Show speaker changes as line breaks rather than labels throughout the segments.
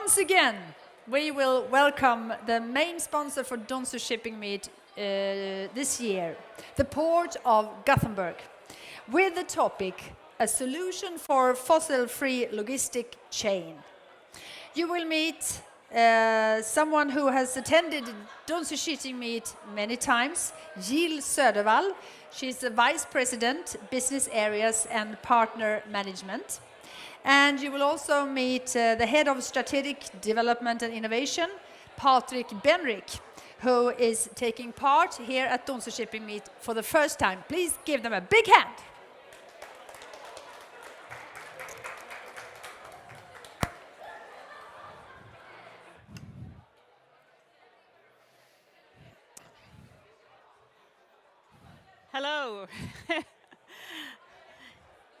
once again, we will welcome the main sponsor for Donsö Shipping Meet this year, the Port of Gothenburg, with the topic, a solution for fossil-free logistic chain. You will meet someone who has attended Donsö Shipping Meet many times, Jill Södervall. She's the Vice President, Business Areas and Partner Management. And you will also meet the Head of Strategic Development and Innovation, Patrick Benrick, who is taking part here at Donsö Shipping Meet for the first time. Please give them a big hand.
Hello.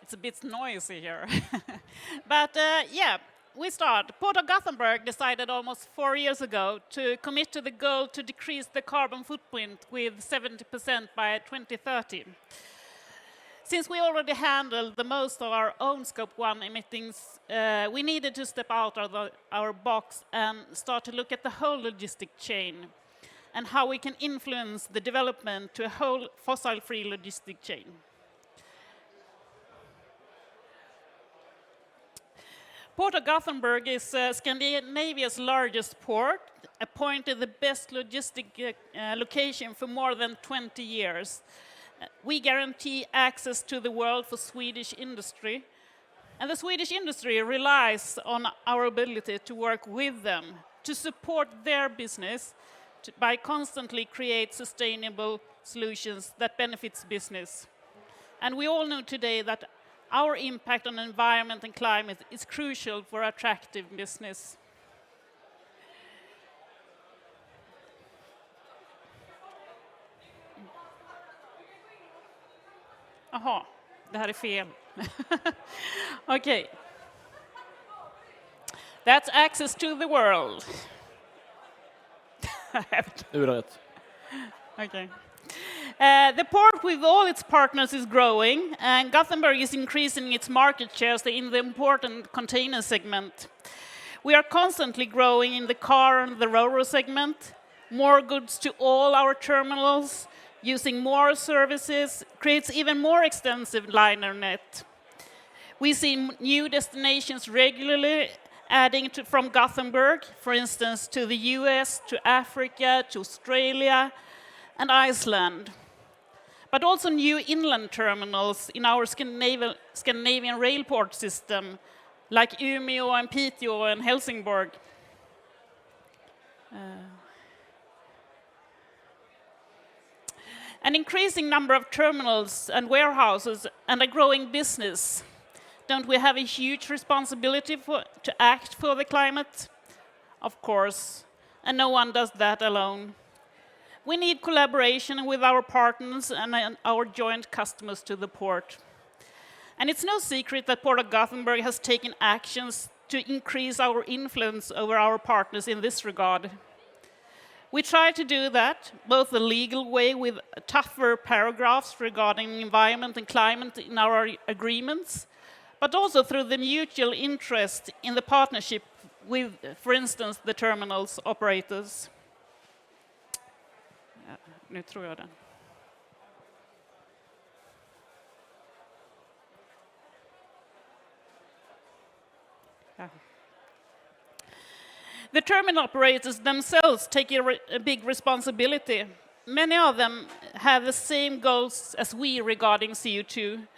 It's a bit noisy here. But yeah, we start. Port of Gothenburg decided almost 4 years ago to commit to the goal to decrease the carbon footprint with 70% by 2030. Since we already handled the most of our own Scope 1 emittings, we needed to step out of our box and start to look at the whole logistic chain and how we can influence the development to a whole fossil-free logistic chain. Port of Gothenburg is Scandinavia's largest port, appointed the best logistic location for more than 20 years. We guarantee access to the world for Swedish industry, and the Swedish industry relies on our ability to work with them, to support their business, by constantly create sustainable solutions that benefits business. And we all know today that our impact on environment and climate is crucial for attractive business. Aha, det här är fel. Okay. That's access to the world. Okay. The port with all its partners is growing, and Gothenburg is increasing its market shares in the important container segment. We are constantly growing in the car and the ro-ro segment, more goods to all our terminals, using more services, creates even more extensive liner net. We see new destinations regularly, adding from Gothenburg, for instance, to the US, to Africa, to Australia, and Iceland. But also new inland terminals in our Scandinavian rail port system, like Umeå and Piteå and Helsingborg. An increasing number of terminals and warehouses and a growing business. Don't we have a huge responsibility to act for the climate? Of course, and no one does that alone. We need collaboration with our partners and our joint customers to the port. And it's no secret that Port of Gothenburg has taken actions to increase our influence over our partners in this regard. We try to do that, both the legal way with tougher paragraphs regarding environment and climate in our agreements, but also through the mutual interest in the partnership with, for instance, the terminals operators. Nu tror jag den. Ja. The terminal operators themselves take a big responsibility. Many of them have the same goals as we regarding CO2.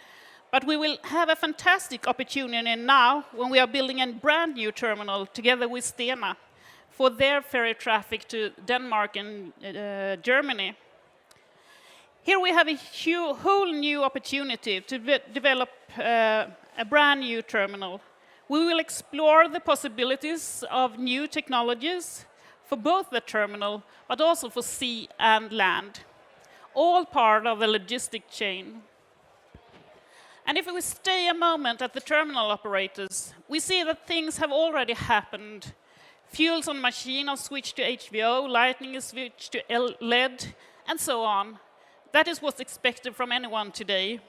But we will have a fantastic opportunity now when we are building a brand new terminal together with Stena for their ferry traffic to Denmark and Germany. Here we have a whole new opportunity to develop a brand new terminal. We will explore the possibilities of new technologies for both the terminal, but also for sea and land, all part of the logistic chain. And if we stay a moment at the terminal operators, we see that things have already happened. Fuels on machine are switched to HVO, lighting is switched to LED, and so on. That is what's expected from anyone today.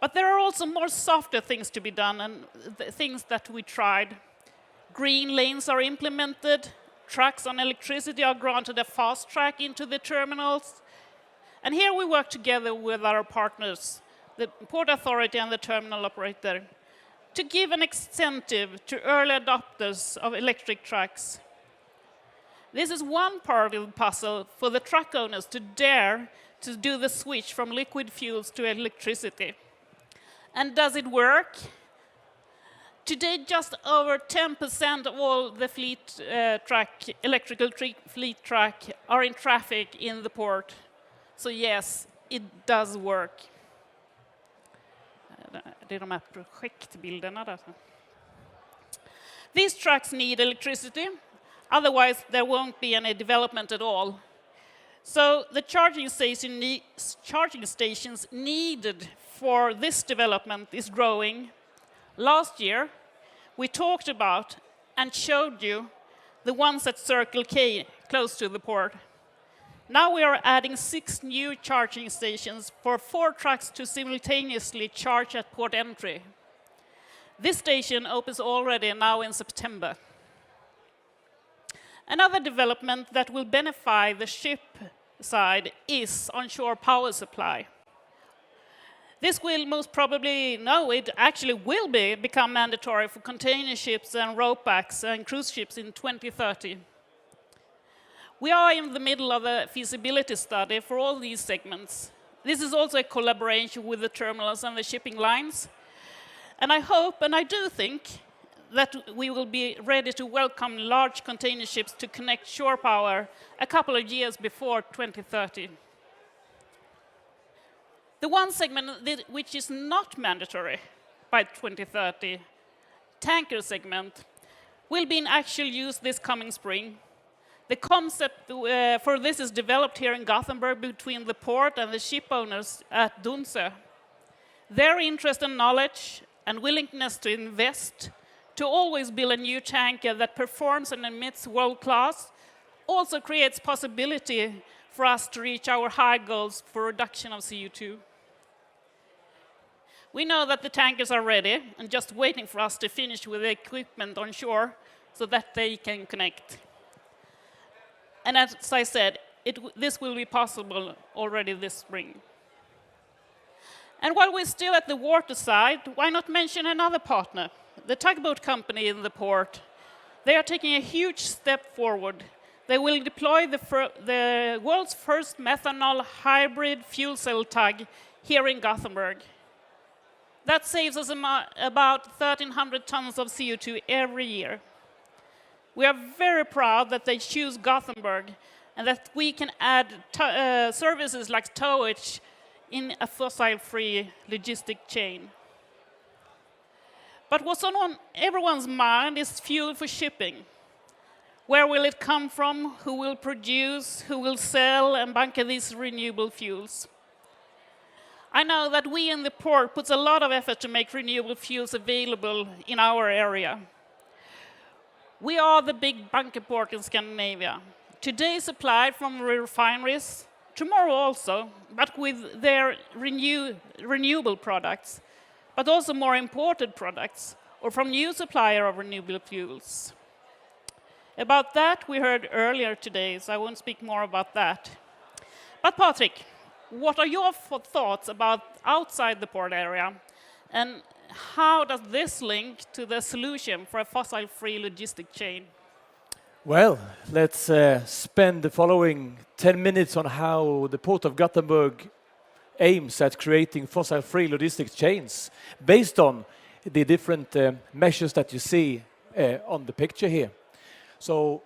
But there are also more softer things to be done and things that we tried. Green lanes are implemented. Trucks on electricity are granted a fast track into the terminals. And here we work together with our partners, the Port Authority and the terminal operator, to give an incentive to early adopters of electric trucks. This is one part of the puzzle for the truck owners to dare to do the switch from liquid fuels to electricity. And does it work? Today, just over 10% of all the electrical fleet truck are in traffic in the port. So yes, it does work. Det är de här projektbilderna där. These trucks need electricity, otherwise there won't be any development at all. So the charging stations needed for this development is growing. Last year, we talked about and showed you the ones at Circle K, close to the port. Now we are adding 6 new charging stations for 4 trucks to simultaneously charge at port entry. This station opens already now in September. Another development that will benefit the ship side is onshore power supply. This will most probably, no, it actually will become mandatory for container ships and ro-packs and cruise ships in 2030. We are in the middle of a feasibility study for all these segments. This is also a collaboration with the terminals and the shipping lines. And I hope, and I do think, that we will be ready to welcome large container ships to connect shore power a couple of years before 2030. The one segment which is not mandatory by 2030, tanker segment, will be in actual use this coming spring. The concept for this is developed here in Gothenburg between the port and the ship owners at Donsö. Their interest and knowledge and willingness to invest to always build a new tanker that performs and emits world class also creates possibility for us to reach our high goals for reduction of CO2. We know that the tankers are ready and just waiting for us to finish with the equipment on shore so that they can connect. And as I said, this will be possible already this spring. And while we're still at the water side, why not mention another partner, the tugboat company in the port. They are taking a huge step forward. They will deploy the world's first methanol hybrid fuel cell tug here in Gothenburg. That saves us about 1,300 tons of CO2 every year. We are very proud that they choose Gothenburg and that we can add services like towage in a fossil-free logistic chain. But what's on everyone's mind is fuel for shipping. Where will it come from? Who will produce? Who will sell and bunker these renewable fuels? I know that we in the port put a lot of effort to make renewable fuels available in our area. We are the big bunker port in Scandinavia. Today supplied from refineries, tomorrow also, but with their renewable products, but also more imported products, or from new supplier of renewable fuels. About that we heard earlier today, so I won't speak more about that. But Patrick, what are your thoughts about outside the port area, and how does this link to the solution for a fossil-free logistic chain?
Well, let's spend the following 10 minutes on how the Port of Gothenburg aims at creating fossil-free logistics chains based on the different measures that you see on the picture here. So,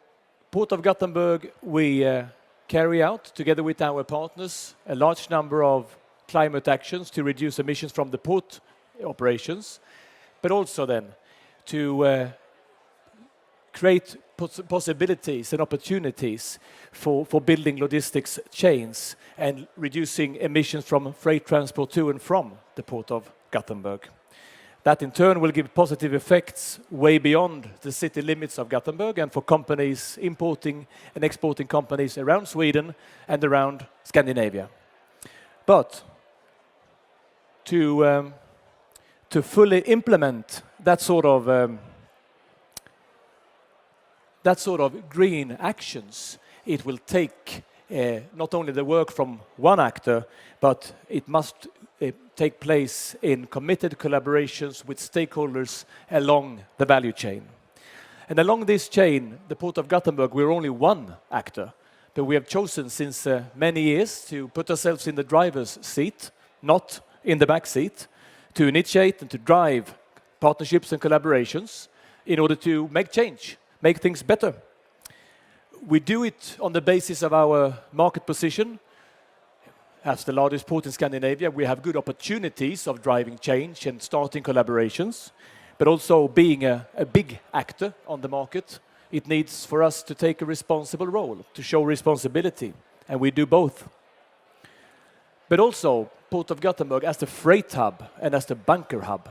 Port of Gothenburg, we carry out, together with our partners, a large number of climate actions to reduce emissions from the port operations, but also then to create possibilities and opportunities for building logistics chains and reducing emissions from freight transport to and from the Port of Gothenburg. That in turn will give positive effects way beyond the city limits of Gothenburg and for companies, importing and exporting companies around Sweden and around Scandinavia. But to fully implement that sort of that sort of green actions, it will take not only the work from one actor, but it must take place in committed collaborations with stakeholders along the value chain. And along this chain, the Port of Gothenburg, we're only one actor, but we have chosen since many years to put ourselves in the driver's seat, not in the back seat, to initiate and to drive partnerships and collaborations in order to make change, make things better. We do it on the basis of our market position. As the largest port in Scandinavia, we have good opportunities of driving change and starting collaborations, but also being a big actor on the market, it needs for us to take a responsible role, to show responsibility, and we do both. But also, Port of Gothenburg as the freight hub and as the bunker hub,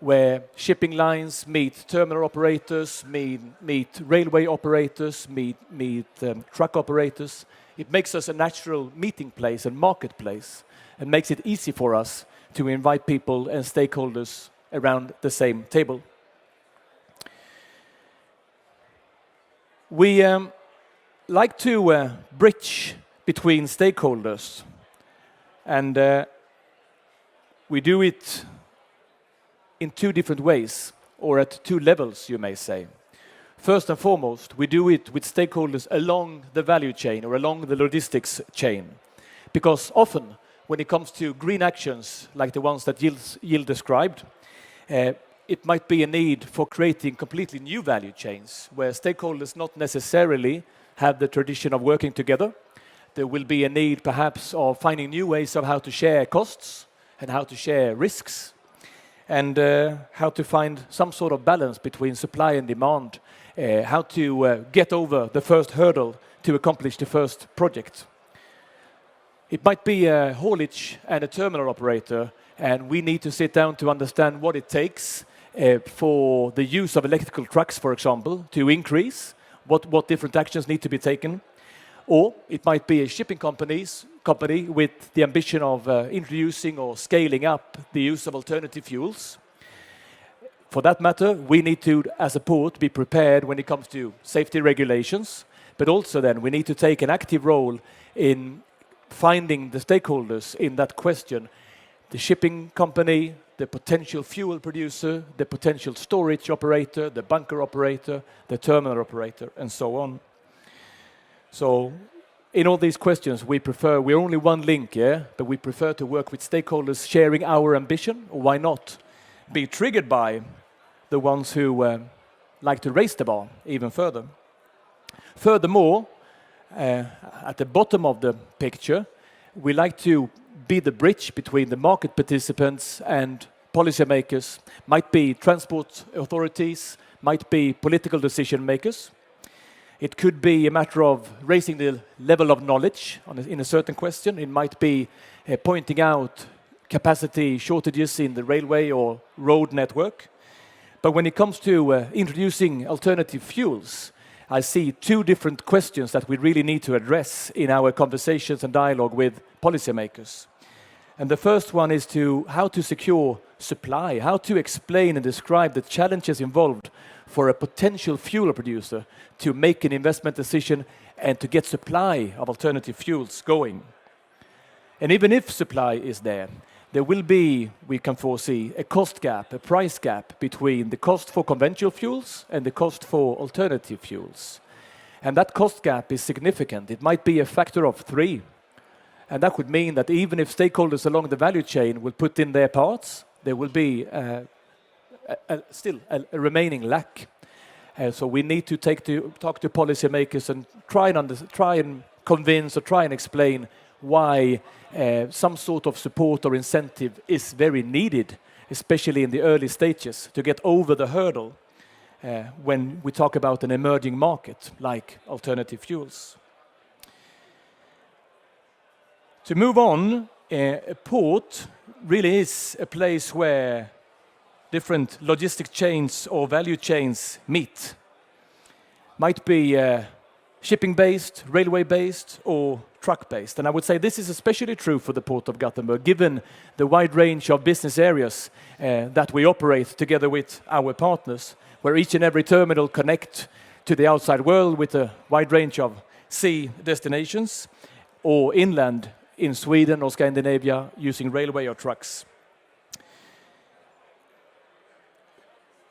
where shipping lines meet terminal operators, meet railway operators, meet truck operators. It makes us a natural meeting place and marketplace, and makes it easy for us to invite people and stakeholders around the same table. We like to bridge between stakeholders, and we do it in two different ways, or at two levels, you may say. First and foremost, we do it with stakeholders along the value chain or along the logistics chain, because often when it comes to green actions like the ones that Jill described, it might be a need for creating completely new value chains where stakeholders not necessarily have the tradition of working together. There will be a need perhaps of finding new ways of how to share costs and how to share risks, and how to find some sort of balance between supply and demand, how to get over the first hurdle to accomplish the first project. It might be a haulage and a terminal operator, and we need to sit down to understand what it takes for the use of electrical trucks, for example, to increase, what different actions need to be taken. Or it might be a shipping company with the ambition of introducing or scaling up the use of alternative fuels. For that matter, we need to, as a port, be prepared when it comes to safety regulations, but also then we need to take an active role in finding the stakeholders in that question. The shipping company, the potential fuel producer, the potential storage operator, the bunker operator, the terminal operator, and so on. So in all these questions, we're only one link, yeah, but we prefer to work with stakeholders sharing our ambition, or why not be triggered by the ones who like to raise the bar even further. Furthermore, at the bottom of the picture, we like to be the bridge between the market participants and policymakers, might be transport authorities, might be political decision makers. It could be a matter of raising the level of knowledge in a certain question. It might be pointing out capacity shortages in the railway or road network. But when it comes to introducing alternative fuels, I see two different questions that we really need to address in our conversations and dialogue with policymakers. And the first one is how to secure supply, how to explain and describe the challenges involved for a potential fuel producer to make an investment decision and to get supply of alternative fuels going. And even if supply is there will be, we can foresee, a cost gap, a price gap between the cost for conventional fuels and the cost for alternative fuels. And that cost gap is significant. It might be a factor of 3. And that would mean that even if stakeholders along the value chain will put in their parts, there will be still a remaining lack. So we need to talk to policymakers and try and convince or try and explain why some sort of support or incentive is very needed, especially in the early stages, to get over the hurdle when we talk about an emerging market like alternative fuels. To move on, a port really is a place where different logistic chains or value chains meet. Might be shipping-based, railway-based, or truck-based. And I would say this is especially true for the Port of Gothenburg, given the wide range of business areas that we operate together with our partners, where each and every terminal connect to the outside world with a wide range of sea destinations, or inland in Sweden or Scandinavia using railway or trucks.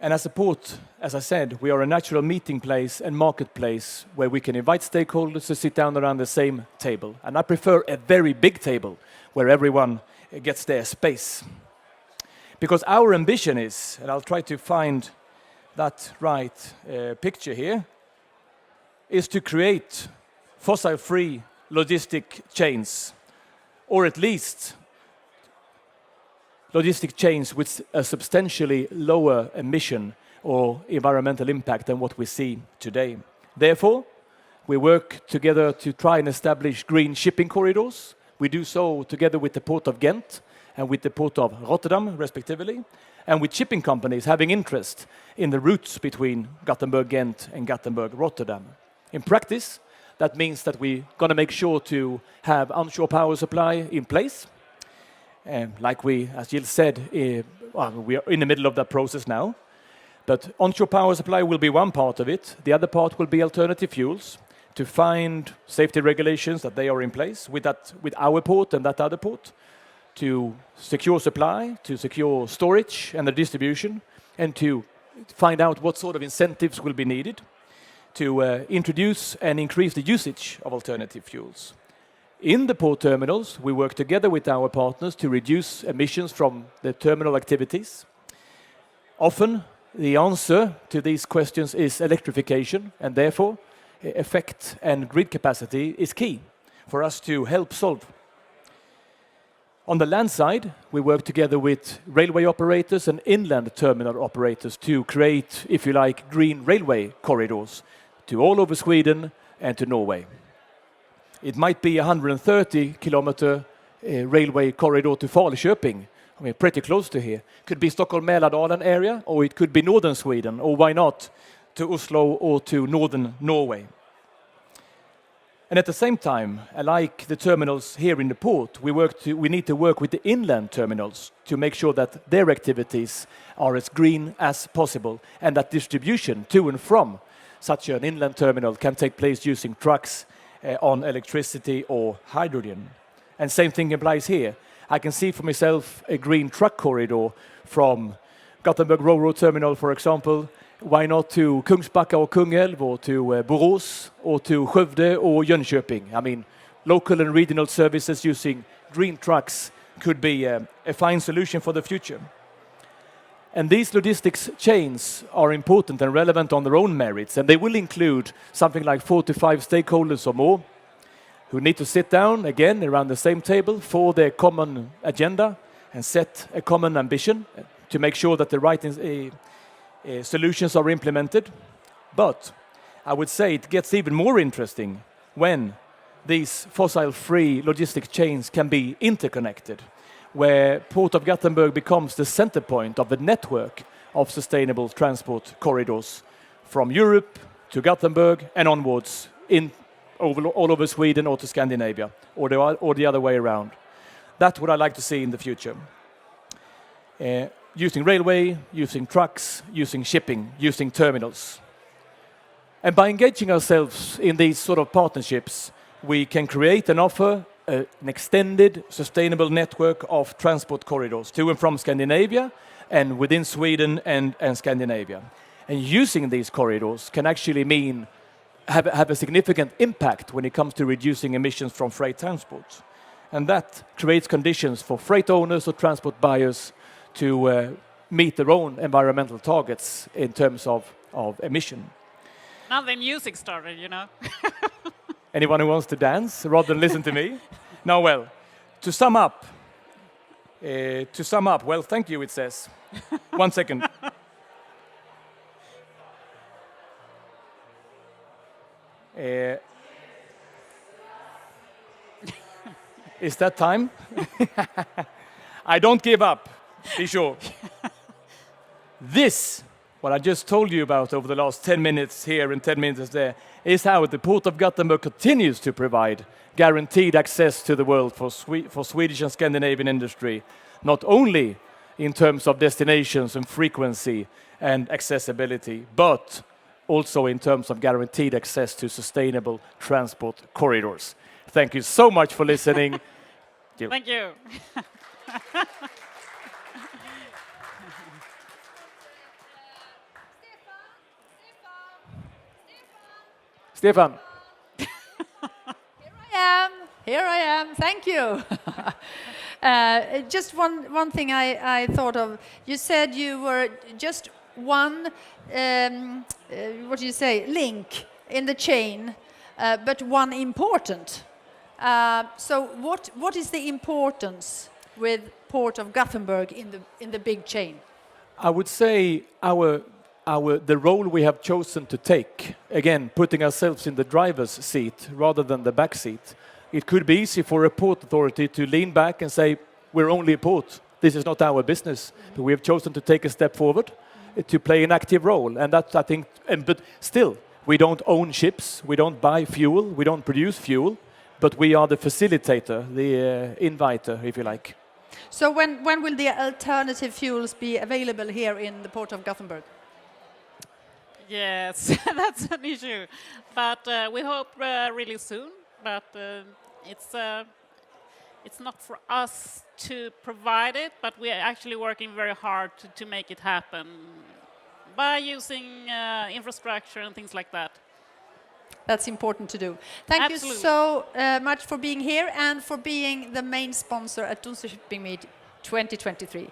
And as a port, as I said, we are a natural meeting place and marketplace where we can invite stakeholders to sit down around the same table. And I prefer a very big table where everyone gets their space. Because our ambition is, and I'll try to find that right picture here, is to create fossil-free logistic chains, or at least logistic chains with a substantially lower emission or environmental impact than what we see today. Therefore, we work together to try and establish green shipping corridors. We do so together with the Port of Ghent and with the Port of Rotterdam, respectively, and with shipping companies having interest in the routes between Gothenburg, Ghent, and Gothenburg, Rotterdam. In practice, that means that we're going to make sure to have onshore power supply in place. Like we, as Jill said, we are in the middle of that process now. But onshore power supply will be one part of it. The other part will be alternative fuels to find safety regulations that they are in place with our port and that other port, to secure supply, to secure storage and the distribution, and to find out what sort of incentives will be needed to introduce and increase the usage of alternative fuels. In the port terminals, we work together with our partners to reduce emissions from the terminal activities. Often, the answer to these questions is electrification, and therefore, effect and grid capacity is key for us to help solve. On the land side, we work together with railway operators and inland terminal operators to create, if you like, green railway corridors to all over Sweden and to Norway. It might be a 130-kilometer railway corridor to Falköping, I mean, pretty close to here. Could be Stockholm-Mälardalen area, or it could be northern Sweden, or why not, to Oslo or to northern Norway. And at the same time, like the terminals here in the port, we need to work with the inland terminals to make sure that their activities are as green as possible, and that distribution to and from such an inland terminal can take place using trucks on electricity or hydrogen. And same thing applies here. I can see for myself a green truck corridor from Gothenburg Railroad Terminal, for example. Why not to Kungsbacka or Kungälv, or to Borås, or to Skövde or Jönköping? I mean, local and regional services using green trucks could be a fine solution for the future. And these logistics chains are important and relevant on their own merits, and they will include something like 4 to 5 stakeholders or more who need to sit down again around the same table for their common agenda and set a common ambition to make sure that the right solutions are implemented. But I would say it gets even more interesting when these fossil-free logistic chains can be interconnected, where Port of Gothenburg becomes the center point of the network of sustainable transport corridors from Europe to Gothenburg and onwards all over Sweden or to Scandinavia, or the other way around. That's what I like to see in the future. Using railway, using trucks, using shipping, using terminals. And by engaging ourselves in these sort of partnerships, we can create and offer an extended, sustainable network of transport corridors to and from Scandinavia and within Sweden and Scandinavia. And using these corridors can actually have a significant impact when it comes to reducing emissions from freight transport. And that creates conditions for freight owners or transport buyers to meet their own environmental targets in terms of emission.
Now the music started, you know.
Anyone who wants to dance rather than listen to me? No, well, to sum up, well, thank you, it says. 1 second. Is that time? I don't give up, be sure. This, what I just told you about over the last 10 minutes here and 10 minutes there, is how the Port of Gothenburg continues to provide guaranteed access to the world for Swedish and Scandinavian industry, not only in terms of destinations and frequency and accessibility, but also in terms of guaranteed access to sustainable transport corridors. Thank you so much for listening.
Thank you.
Stefan.
Here I am. Thank you. Just one thing I thought of. You said you were just one, what do you say, link in the chain, but one important. So what is the importance with Port of Gothenburg in the big chain?
I would say the role we have chosen to take, again, putting ourselves in the driver's seat rather than the back seat. It could be easy for a port authority to lean back and say, we're only a port. This is not our business. But we have chosen to take a step forward, to play an active role. And that's, I think, but still, we don't own ships, we don't buy fuel, we don't produce fuel, but we are the facilitator, the inviter, if you like.
So when will the alternative fuels be available here in the Port of Gothenburg?
Yes, that's an issue. But we hope really soon. But it's not for us to provide it, but we are actually working very hard to make it happen by using infrastructure and things like that.
That's important to do. Thank
Absolutely.
you so much for being here and for being the main sponsor at Donsö Shipping Meet 2023.